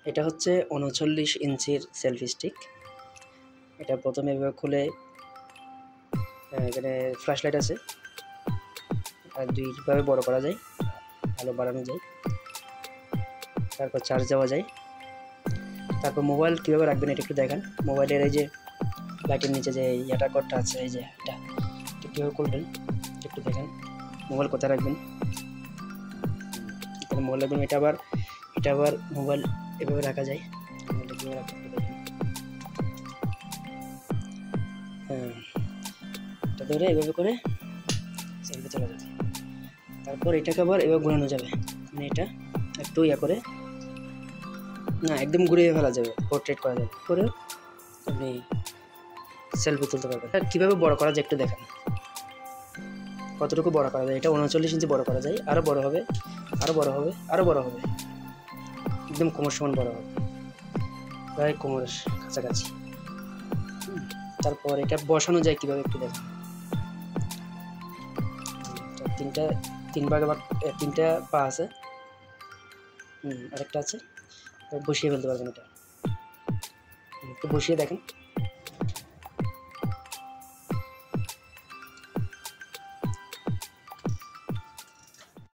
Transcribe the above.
এটা হচ্ছে 39 ইঞ্চির সেলফি স্টিক। এটা প্রথমে এভাবে খুলে এখানে ফ্ল্যাশ লাইট আছে, আর দুইভাবে বড় করা যায়, আলো বাড়ানো যায়, তারপর চার্জ দেওয়া যায়। তারপর মোবাইল কীভাবে রাখবেন এটা একটু দেখেন। মোবাইলের এই যে লাইটের নিচে যে ইয়াটা কটটা আছে, এই যে এটা কীভাবে করবেন একটু দেখেন। মোবাইল কোথায় রাখবেন, মোবাইল রাখবেন। এটা আবার মোবাইল এভাবে রাখা যায়। হ্যাঁ, এটা ধরে এভাবে করে সেলফি চলা যাবে। তারপর এটাকে আবার এভাবে ঘোরানো যাবে, মানে এটা একটু ইয়া করে না, একদম ঘুরিয়ে ফেলা যাবে, পোর্ট্রেট করা যাবে, করে আপনি সেলফি তুলতে পারবেন। কীভাবে বড় করা যায় একটু দেখেন, কতটুকু বড় করা যায়। এটা 39 ইঞ্চি বড় করা যায়, আরও বড় হবে, আরও বড় হবে, আরও বড় হবে, একদম কোমর সমান বড় হবে, প্রায় কোমরের কাছাকাছি। তারপর এটা বসানো যায় কীভাবে একটু দেখেন। তিনটা পা আছে, আরেকটা আছে, বসিয়ে ফেলতে পারবেন। এটা একটু বসিয়ে দেখেন।